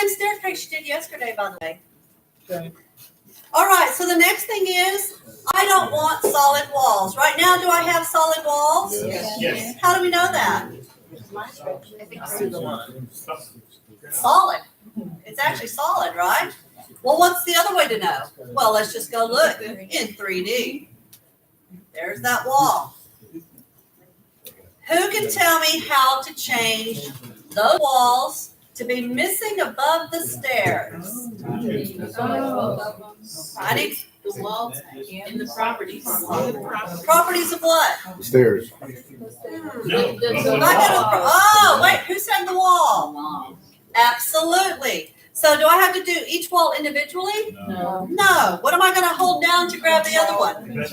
same staircase you did yesterday, by the way. Okay. All right, so the next thing is, I don't want solid walls. Right now, do I have solid walls? Yes. How do we know that? Solid. It's actually solid, right? Well, what's the other way to know? Well, let's just go look in 3D. There's that wall. Who can tell me how to change those walls to be missing above the stairs? I need The walls in the properties. properties of what? Stairs. Oh, wait, who said the wall? Absolutely. So do I have to do each wall individually? No. No. What am I going to hold down to grab the other one?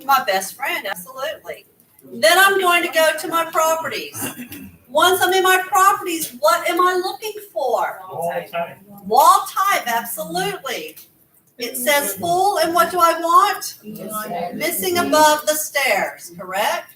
My best friend, absolutely. Then I'm going to go to my properties. Once I'm in my properties, what am I looking for? Wall type, absolutely. It says full, and what do I want? Missing above the stairs, correct?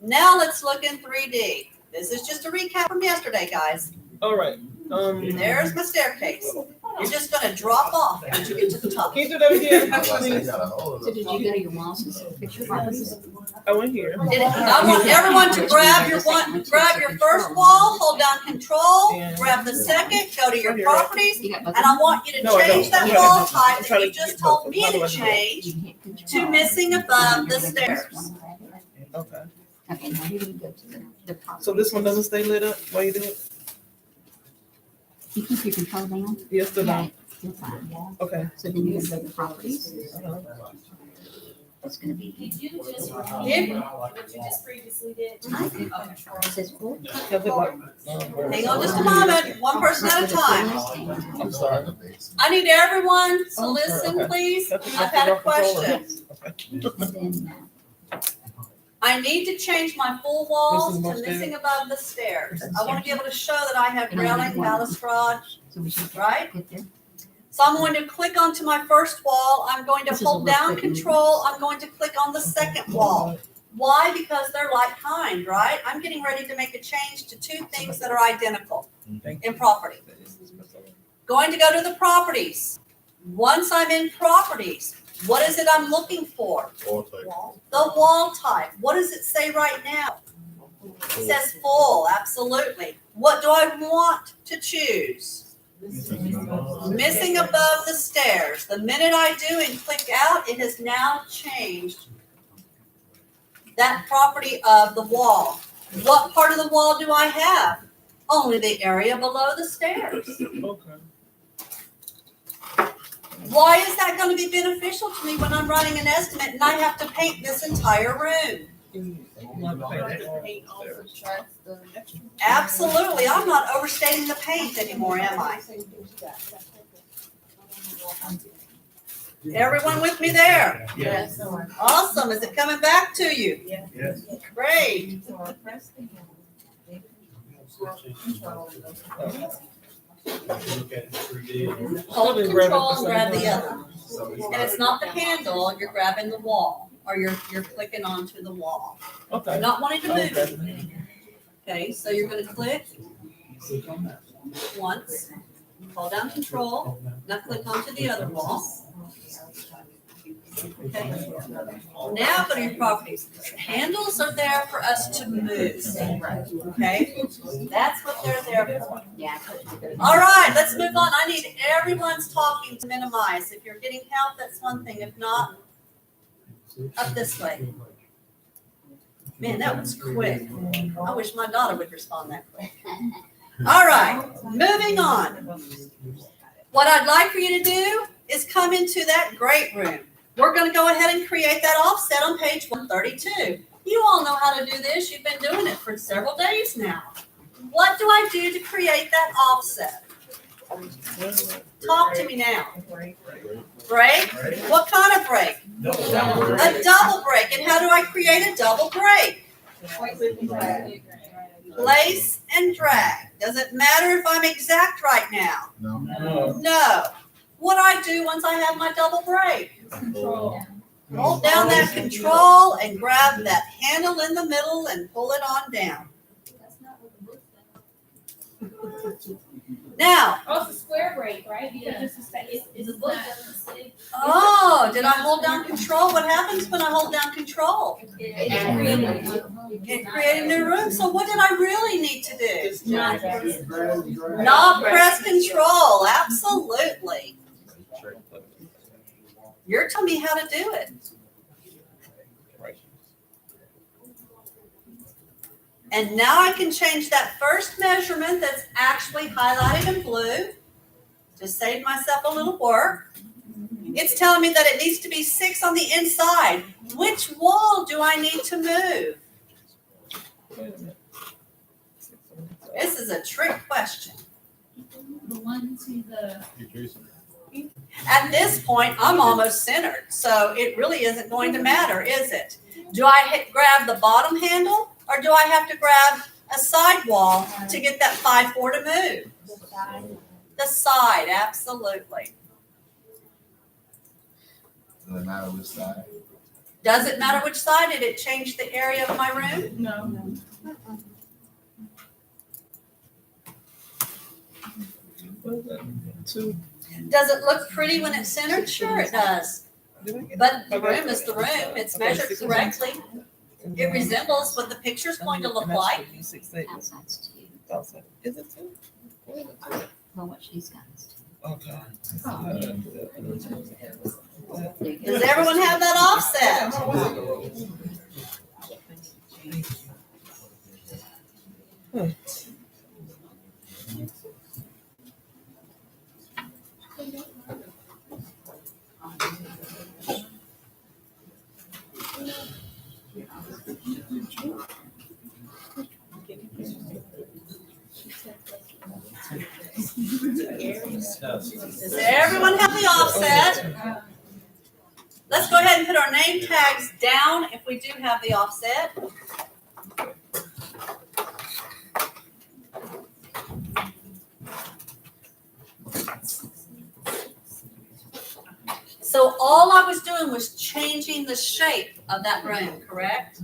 Now let's look in 3D. This is just a recap from yesterday, guys. All right. There's my staircase. You're just going to drop off once you get to the top. Can you do that again? So did you go to your walls and fix your properties? I went here. I want everyone to grab your first wall, hold down control, grab the second, go to your properties, and I want you to change that wall type that you just told me to change to missing above the stairs. Okay. Okay, now you're gonna go to the properties. So this one doesn't stay lit up while you do it? You keep your control down? Yes, still Yeah, down. still fine. Okay. So then you're gonna go to the properties. Uh-huh. It's gonna be. Did you just repeat what you just previously did? It says full. Does it work? Hang on just a moment, one person at a time. I'm sorry. I need everyone to listen, please. I've had a question. Then, I need to change my full walls This is to most missing above the stairs. I want to be able to show that I have railing, balustrade, so we should right? get there. So I'm going to click onto my first wall. I'm going to This is hold a little down quick. control. I'm going to click on the second wall. Why? Because they're like kind, right? I'm getting ready to make a change to two things that are identical in property. Going to go to the properties. Once I'm in properties, what is it I'm looking for? The wall type. What does it say right now? It says full, absolutely. What do I want to choose? Missing above the stairs. The minute I do and click out, it has now changed that property of the wall. What part of the wall do I have? Only the area below the stairs. Okay. Why is that going to be beneficial to me when I'm writing an estimate and I have to paint this entire room? Absolutely. I'm not overstating the paint anymore, am I? Everyone with me there? Yes. Awesome. Is it coming back to you? Yes. Great. Hold control and grab the other. And it's not the handle, you're grabbing the wall, or you're clicking onto the wall. You're Okay. not wanting to move it. Okay, so you're gonna click once, hold down control, now click onto the other wall. Okay. Now go to your properties. Handles are there for us to move, okay? That's what they're there for. Yeah. All right, let's move on. I need everyone's talking to minimize. If you're getting help, that's one thing. If not, up this way. Man, that was quick. I wish my daughter would respond that quick. All right, moving on. What I'd like for you to do is come into that great room. We're going to go ahead and create that offset on page 132. You all know how to do this. You've been doing it for several days now. What do I do to create that offset? Talk to me now. Break? What kind of break? A double break. And how do I create a double break? Place and drag. Does it matter if I'm exact right now? No. What do I do once I have my double break? Hold down that control and grab that handle in the middle and pull it on down. Now, Oh, it's a square break, right? Because it's a book doesn't say. oh, did I hold down control? What happens when I hold down control? It created a new room. So what did I really need to do? Not press control. Absolutely. You're telling me how to do it. And now I can change that first measurement that's actually highlighted in blue. Just save myself a little work. It's telling me that it needs to be 6 on the inside. Which wall do I need to move? This is a trick question. The one to the. At this point, I'm almost centered, so it really isn't going to matter, is it? Do I grab the bottom handle, or do I have to grab a side wall to get that 5-4 to move? The side, absolutely. Does it matter which side? Does it matter which side? Did it change the area of my room? No. What is that? 2. Does it look pretty when it's centered? Sure it does. But the room is the room. It's measured correctly. It resembles what the picture's going to look like. 6, 8. Outside's 2. Outside. Is it 2? Well, what she's got is 2. Okay. Does everyone have that offset? Does everyone have the offset? Let's go ahead and put our name tags down if we do have the offset. So all I was doing was changing the shape of that room, correct?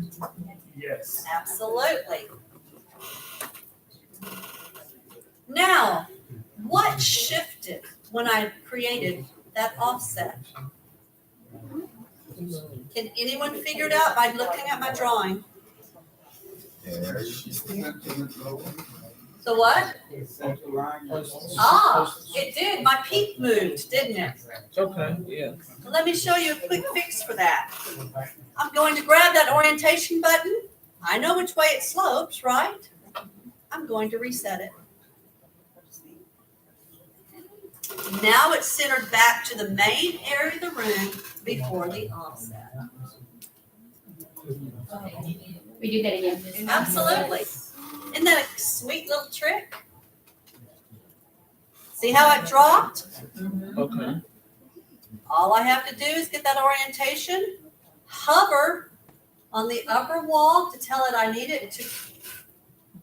Yes. Absolutely. Now, what shifted when I created that offset? Can anyone figure it out by looking at my drawing? The what? Ah, it did. My peak moved, didn't it? Okay, yeah. Let me show you a quick fix for that. I'm going to grab that orientation button. I know which way it slopes, right? I'm going to reset it. Now it's centered back to the main area of the room before the offset. We do that again. Absolutely. Isn't that a sweet little trick? See how it dropped? Okay. All I have to do is get that orientation, hover on the upper wall to tell it I need it to.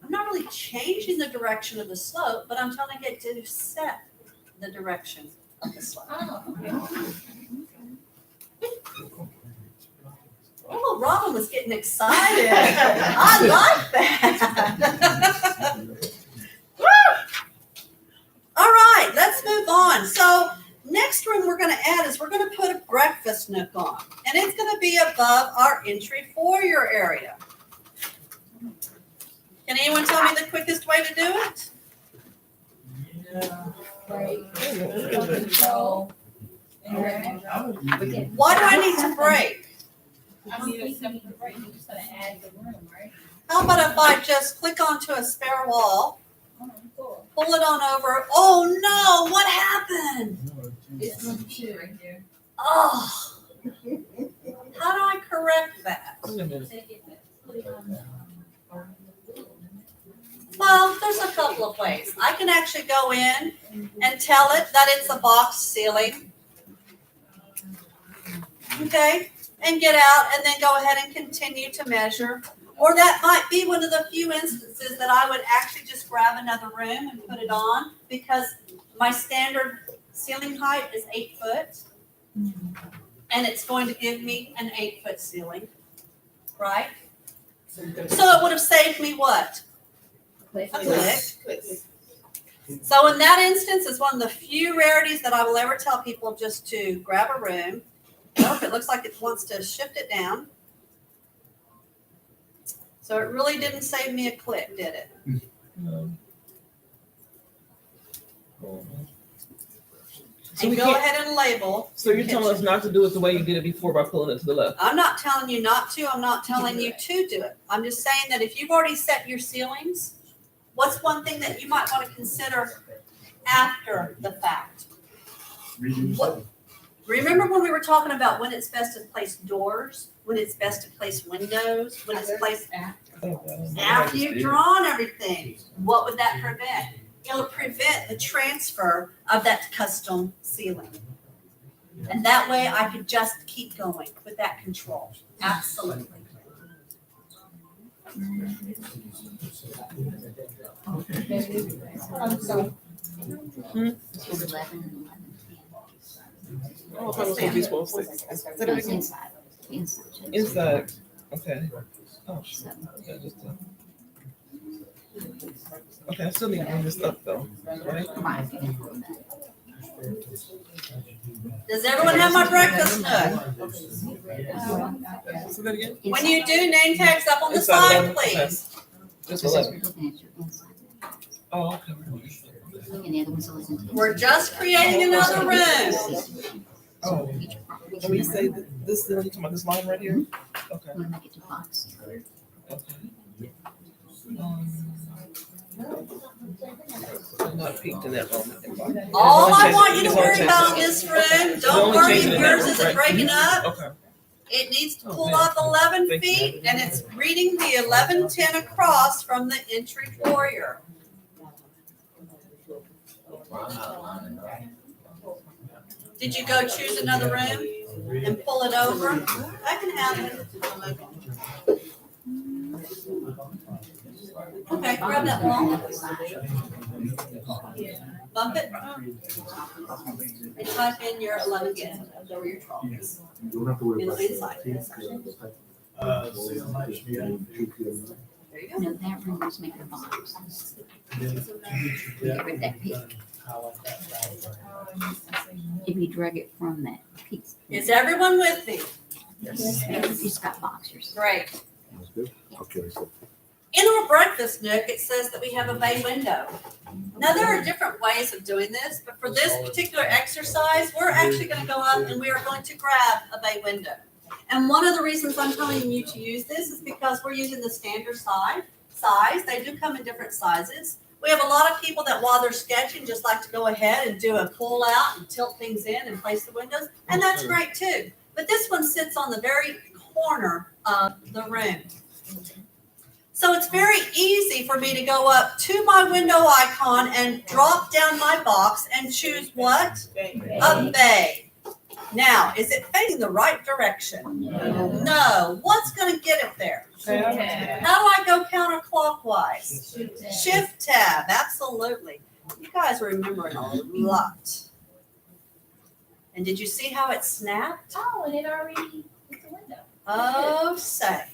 I'm not really changing the direction of the slope, but I'm telling it to set the direction of the slope. Oh, Robin was getting excited. I like that. All right, let's move on. So next room we're going to add is we're going to put a breakfast nook on, and it's going to be above our entry foyer area. Can anyone tell me the quickest way to do it? Why do I need to break? I mean, it's something to break, you're just gonna add the room, right? How about if I just click onto a spare wall, Cool. pull it on over? Oh no, what happened? It's room 2 right there. Oh, how do I correct that? Wait a minute. Take it, put it on the. Well, there's a couple of ways. I can actually go in and tell it that it's a box ceiling. Okay, and get out and then go ahead and continue to measure. Or that might be one of the few instances that I would actually just grab another room and put it on because my standard ceiling height is 8 foot. And it's going to give me an 8-foot ceiling, right? So it would have saved me what? A click. So in that instance, it's one of the few rarities that I will ever tell people just to grab a room. Nope, it looks like it wants to shift it down. So it really didn't save me a click, did it? No. So And we go can't, ahead and label. so you're telling us not to do it the way you did it before by pulling it to the left? I'm not telling you not to. I'm not telling you to do it. I'm just saying that if you've already set your ceilings, what's one thing that you might want to consider after the fact? What, remember when we were talking about when it's best to place doors, when it's best to place windows, when it's placed after you've drawn everything? What would that prevent? It'll prevent the transfer of that custom ceiling. And that way I could just keep going with that control. Absolutely. So. Hmm? It's 11. Oh, I thought it was gonna be 12, 6. Is that it It's again? inside. Inside. Inside, okay. Oh, So, yeah, just, okay, I still need to bring this up though, right? right. Does everyone have my breakfast nook? Say that again? When you do, name tags up on the Inside side, 11, okay. please. Just This is 11. looking at your inside. Oh, okay. And the other one's 11. We're just creating another room. Oh, when you say this, you talking about this line right here? Okay, I'm gonna make it to box. okay. I'm not peaked in that moment. All I want you to worry about in this room, don't only worry changing if it that yours way, isn't right? breaking up. Okay. It needs to Oh, pull man. off 11 Thank you. feet and it's reading the 1110 across from the entry foyer. Did you go choose another room and pull it over? That can happen. Okay, grab that wall, bump it, and type in your 1110 over your 12. You don't have to worry about it. Inside. There you go. No, that room was making a box. Get rid of that peak. If you drag it from that piece. Is everyone with me? It's got boxers. Great. That's good. Okay, so. In our breakfast nook, it says that we have a bay window. Now, there are different ways of doing this, but for this particular exercise, we're actually going to go up and we are going to grab a bay window. And one of the reasons I'm telling you to use this is because we're using the standard size. They do come in different sizes. We have a lot of people that while they're sketching just like to go ahead and do a pull out and tilt things in and place the windows, and that's great too. But this one sits on the very corner of the room. So it's very easy for me to go up to my window icon and drop down my box and choose what? A bay. Now, is it facing the right direction? No. What's going to get it there? How do I go counterclockwise? Shift tab, absolutely. You guys are remembering a lot. And did you see how it snapped? Oh, and it already, it's a window. Oh, say.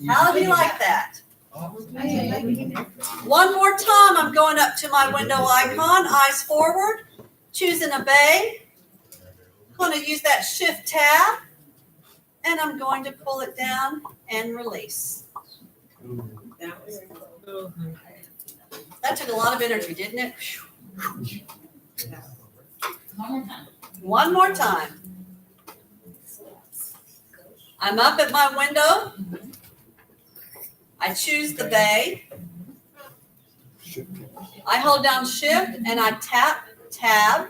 How do you like that? One more time, I'm going up to my window icon, eyes forward, choosing a bay. I'm going to use that shift tab, and I'm going to pull it down and release. That took a lot of energy, didn't it? One more time. I'm up at my window. I choose the bay. I hold down shift and I tap tab.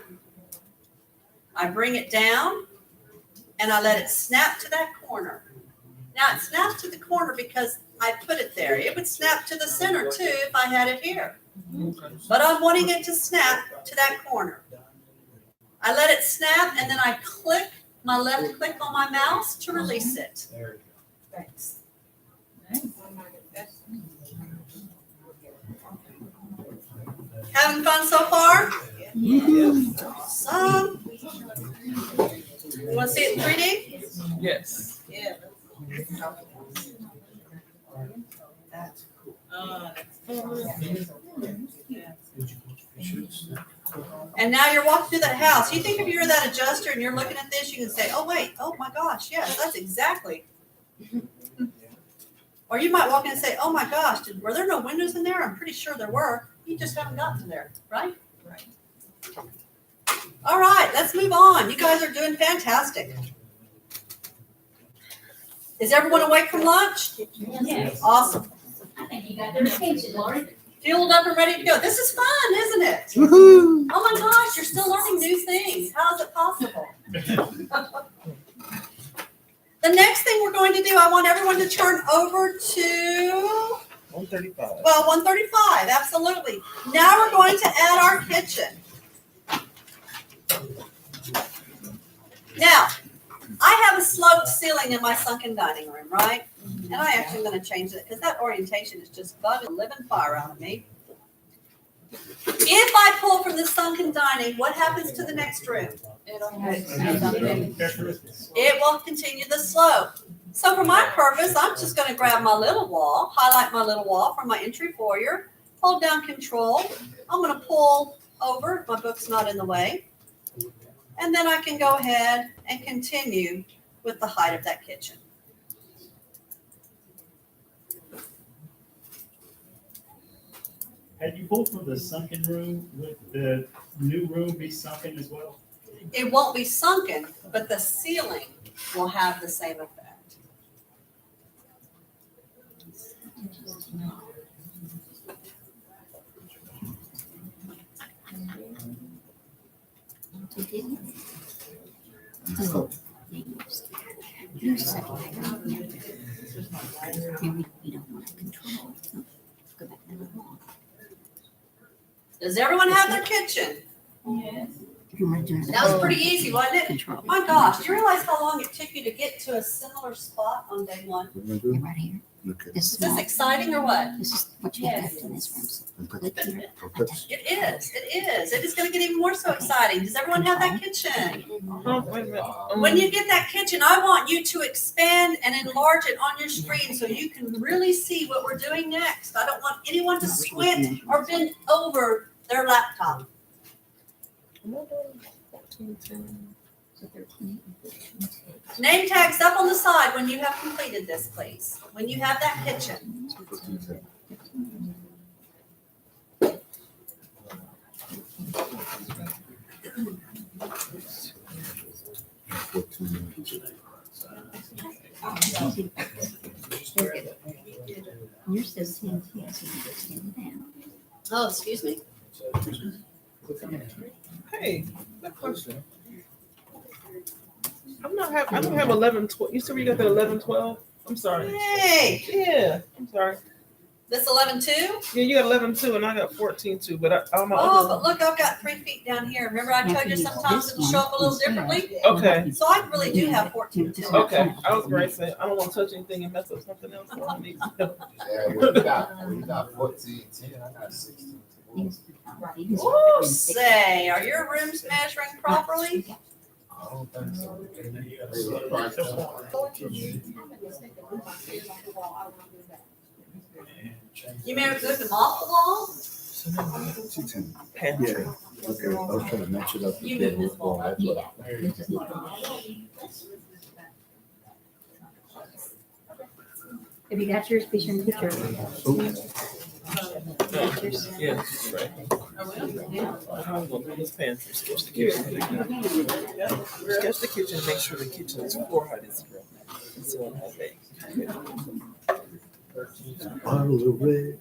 I bring it down and I let it snap to that corner. Now it snaps to the corner because I put it there. It would snap to the center too if I had it here. But I'm wanting it to snap to that corner. I let it snap and then I click my left click on my mouse to release it. Thanks. Having fun so far? Awesome. You want to see it in 3D? Yes. That's cool. And now you're walking through that house. You think if you're that adjuster and you're looking at this, you can say, oh, wait, oh my gosh, yes, that's exactly. Or you might walk in and say, oh my gosh, were there no windows in there? I'm pretty sure there were. You just haven't gotten to there, right? Right. All right, let's move on. You guys are doing fantastic. Is everyone awake from lunch? Yes. Awesome. I think you got their attention, Lori. Fueled up and ready to go. This is fun, isn't it? Woohoo! Oh my gosh, you're still learning new things. How is it possible? The next thing we're going to do, I want everyone to turn over to, 135. well, 135, absolutely. Now we're going to add our kitchen. Now, I have a sloped ceiling in my sunken dining room, right? And I actually am going to change it because that orientation is just bugging the living fire out of me. If I pull from the sunken dining, what happens to the next room? It will continue the slope. So for my purpose, I'm just going to grab my little wall, highlight my little wall from my entry foyer, hold down Control. I'm going to pull over if my book's not in the way. And then I can go ahead and continue with the height of that kitchen. Had you pulled from the sunken room, would the new room be sunken as well? It won't be sunken, but the ceiling will have the same effect. You're such a you don't want to control. No, go back to the wall. Does everyone have their kitchen? Yes. You want to do That was pretty easy, wasn't it? control. My gosh, do you realize how long it took you to get to a similar spot on day one? What am I You're doing? right here. Okay. This Is this exciting or what? This is what you have left in this room. So click here. Okay. It is. It is. It is going to get even more so exciting. Does everyone have that kitchen? Oh, wait a minute. When you get that kitchen, I want you to expand and enlarge it on your screen so you can really see what we're doing next. I don't want anyone to squint or bend over their laptop. So 13, 14, Name tags up on the side when you have completed this, please. When you have that kitchen. 14. Yours says 10, yes, you can just stand down. Oh, excuse me. Hey, good question. I don't have 11, 12. You said we got that 11, 12? I'm sorry. Hey, Yeah, I'm sorry. this 11-2? Yeah, you got 11, 2, and I got 14, 2, but on my Oh, other. but look, I've got 3 feet down here. Remember I told you sometimes it'll show up a little differently? Okay, So I really do have 14-2. okay. I was going to say, I don't want to touch anything and mess up something else. So I need to- Yeah, you got 14, 10, I got 16. Ooh, say, are your rooms measuring properly? I don't think so. You may have moved them off the wall? 210. Pantry. Yeah. Okay. I was trying to match it up. You moved this wall. That's what- Have you got yours? Be sure to put your Yeah, that's right. I'm going to do this pantry, sketch the kitchen. Yeah, sketch the kitchen, make sure the kitchen's floor height is correct. And so on that way. Bottles of red.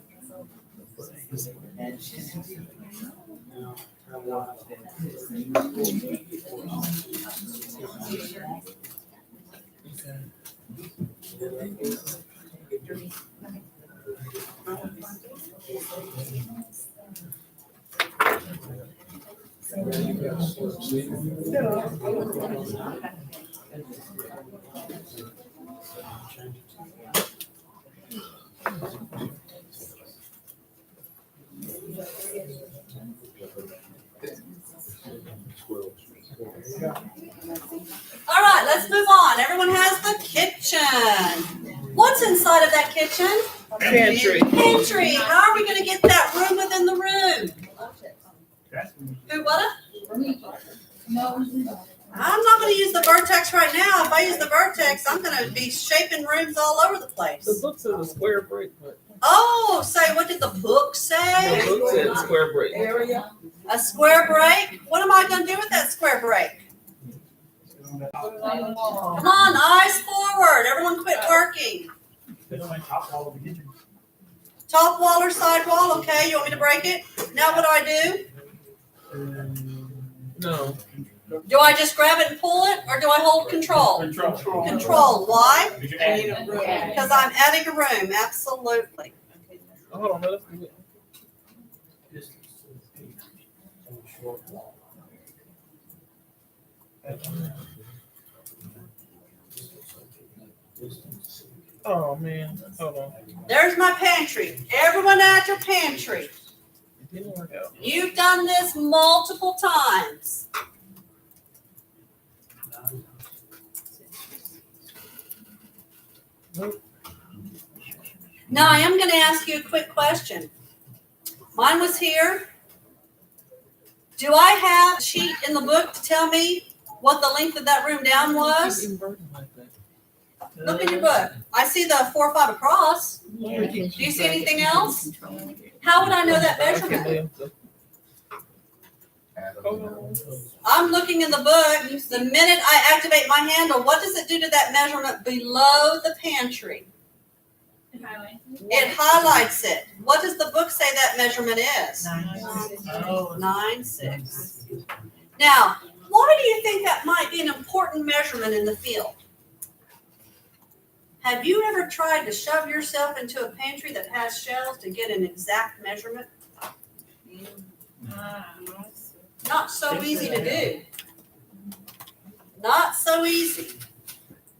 All right, let's move on. Everyone has the kitchen. What's inside of that kitchen? Pantry. Pantry, how are we gonna get that room within the room? That's Who, what? No. I'm not gonna use the vertex right now. If I use the vertex, I'm gonna be shaping rooms all over the The place. book says a square brick, but Oh, say, what did the book the say? book said square brick. A square break? What am I gonna do with that square break? Come on, eyes forward. Everyone quit working. It's on top wall of the kitchen. Top wall or side wall, okay, you want me to break it? Now what do? No. Do I just grab it and pull it, or do I hold control? Control. Control, why? Because you're adding a room. Because I'm adding a room, absolutely. Oh, hold on, let's do it. Oh man, hold on. There's my pantry. Everyone add your pantry. It didn't work out. You've done this multiple times. Nope. Now, I am gonna ask you a quick question. Mine was here. Do I have a sheet in the book to tell me what the length of that room down was? Inverted like that. Look in your book. I see the 4 or 5 across. Yeah, Do you see break it, anything you else? control it. How would I know that I can't measurement? believe the- Add a Oh, little. I'm looking in the book. The minute I activate my handle, what does it do to that measurement below the pantry? It highlights it. What does the book say that measurement is? 9.6. Now, why do you think that might be an important measurement in the field? Have you ever tried to shove yourself into a pantry that has shelves to get an exact measurement? Not so easy to do. Not so easy.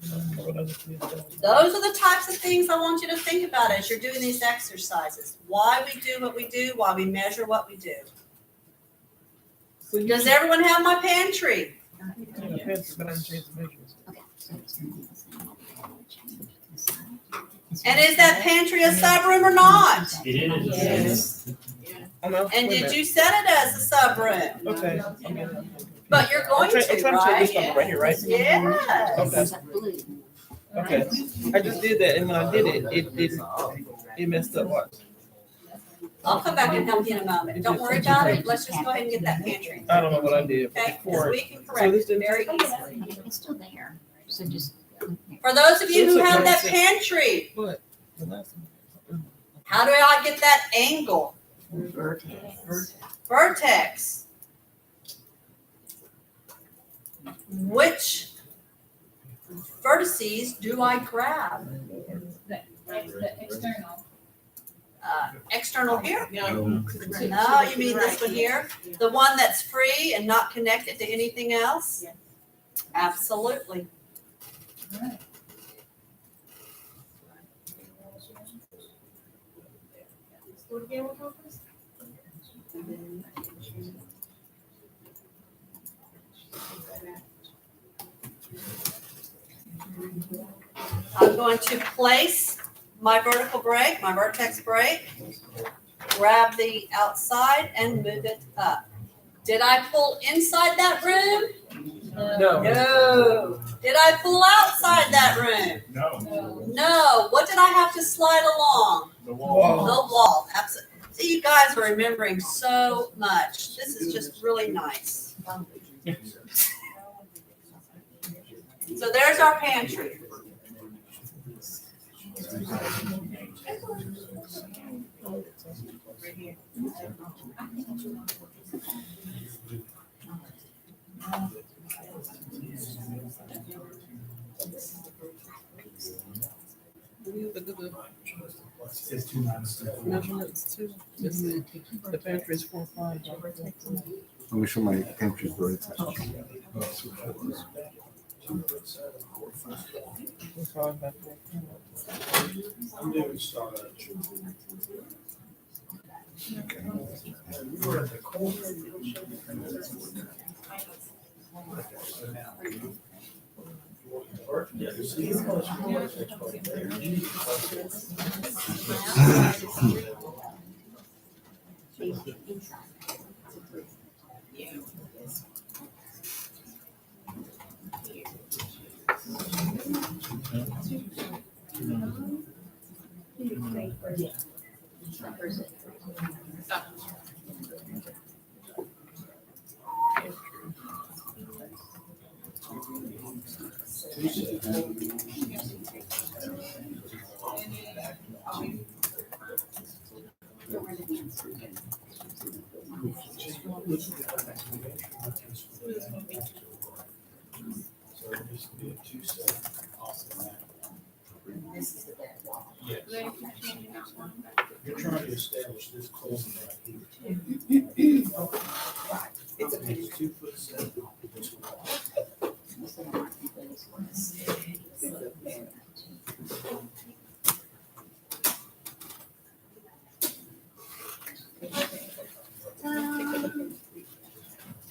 Those are the types of things I want you to think about as you're doing these exercises. Why we do what we do, why we measure what we do. So you Does everyone have my pantry? can have pants, but I didn't change the measurements. Okay, so it's gonna be the same. Change the size. And is that pantry a subroom or not? It is. Oh, no, And wait a did you set it as a subroom? minute. Okay. I'm getting- But you're going I'm to, trying to change this right? number right here, right? Yes. Okay. It's like blue. Okay. I just did that, and when I did it, it messed up. What? I'll come back and help you in a moment. Don't worry about it. Let's just go ahead and get that pantry. I don't know what I did Okay? Because before. we can correct this it didn't- very easily. Okay, it's still there, so just click there. For those of you who It's have okay. that pantry, But the last one. how do I get that angle? Vertex. Vertex. Which vertices do I grab? The external. External here? No. No, you mean this one here? The one that's free and not connected to anything else? Absolutely. I'm going to place my vertical break, my vertex break, grab the outside and move it up. Did I pull inside that room? No. No. Did I pull outside that room? No, No. What did I have to slide along? the wall. The wall. Absolutely. See, you guys are remembering so much. This is just really nice. So there's our pantry. It's too nice. Measurements too. The pantry is 4.5. Let me show my pantry vertex. 4.5 by 4. You're trying to establish this close right here. It's 2'7" off of this wall.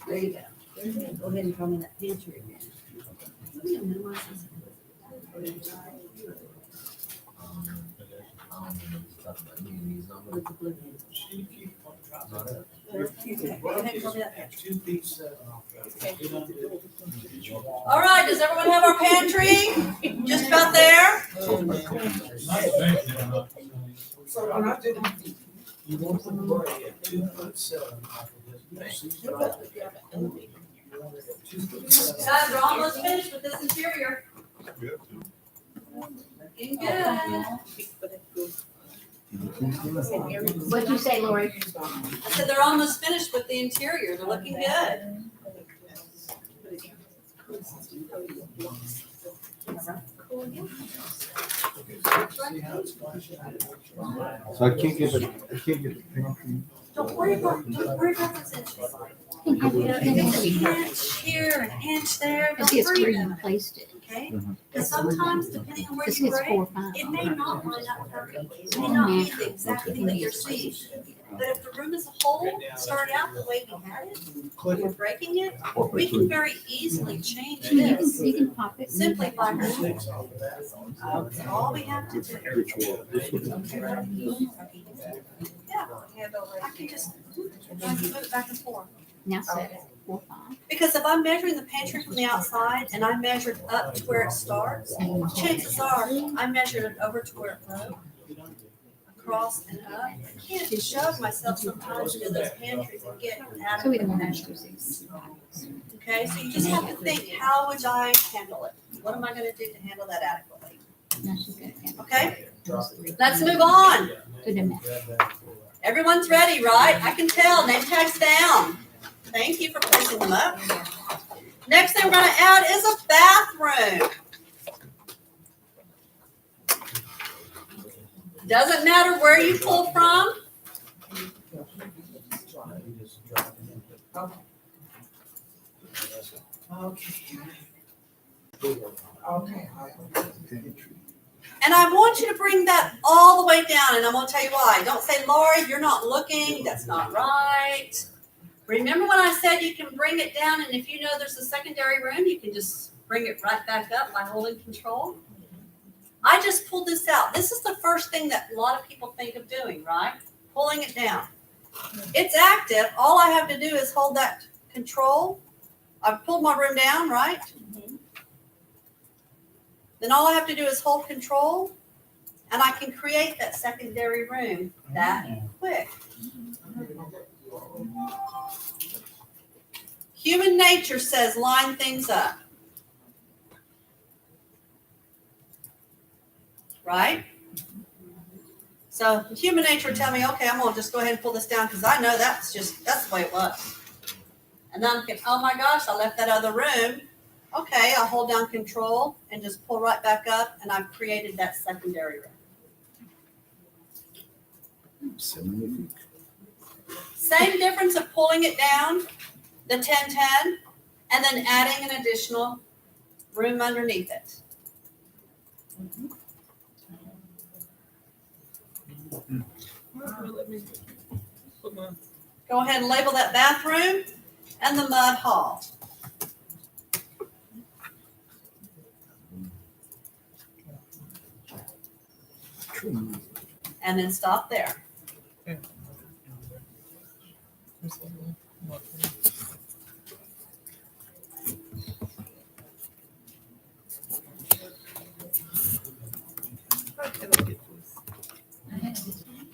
There you go. Go ahead and come in that pantry again. Go ahead and come in that pantry. 2'7" off of All right, does everyone have our pantry? Just about there? So when I did, you want to put at 2'7" off of this. You wanted at 2'7". Guys, we're almost finished with this interior. Looking good. What'd you say, Lori? I said they're almost finished with the interior. They're looking good. So I can't get the pantry. Don't worry about those inches. I think You know, if it's it's an inch here, an inch there, I don't see it's worry where you about it, placed it. okay? Mhm. Because sometimes, depending on where This you gets break, 4 or 5. it may not line up perfectly. It may not be the exact thing that you're seeing. But if the room as a whole started out the way we had it, we're breaking it, we can very easily change this You can pop it. simply by removing. That's all we have to do. Which wall? This one? Yeah, I can just move it back and forth. Now set it 4, 5. Because if I'm measuring the pantry from the outside and I measured up to where it starts, chances are I measured it over to where it broke, across and up. I can't shove myself sometimes into those pantries and get out So of we don't it. want to 6. Okay, so you just have to think, how would I handle it? What am I gonna do to handle that adequately? No, she's good. Okay, let's move on. Good enough. Everyone's ready, right? I can tell, name tags down. Thank you for placing them up. Next thing we're gonna add is a bathroom. Doesn't matter where you pull from. And I want you to bring that all the way down, and I'm gonna tell you why. Don't say, Lori, you're not looking, that's not right. Remember when I said you can bring it down, and if you know there's a secondary room, you can just bring it right back up by holding control? I just pulled this out. This is the first thing that a lot of people think of doing, right? Pulling it down. It's active. All I have to do is hold that control. I've pulled my room down, right? Then all I have to do is hold control, and I can create that secondary room that quick. Human nature says line things up. Right? So human nature tell me, okay, I'm gonna just go ahead and pull this down because I know that's the way it was. And then I'm thinking, oh my gosh, I left that other room. Okay, I'll hold down control and just pull right back up, and I've created that secondary room. 70 feet. Same difference of pulling it down, the 10-10, and then adding an additional room underneath it. Go ahead and label that bathroom and the mud hall. And then stop there.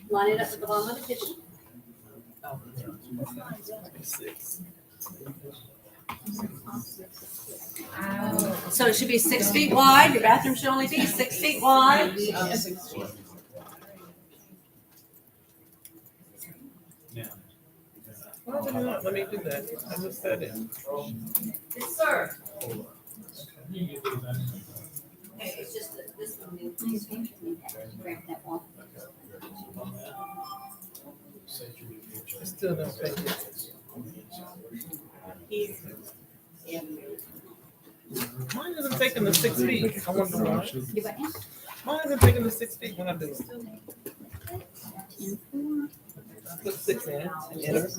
Line it up at the bottom of the kitchen. Six. So it should be 6 feet wide. Your bathroom should only be 6 feet wide. Why did it not let me do that? I just said it. Yes, sir. Okay, it's just that this one needs. Please give me that, grab that wall. I still don't think it. Mine isn't taking the 6 feet. I wonder why. Do what now? Mine isn't taking the 6 feet when I do it. 10, 4. I put 6 in and enter.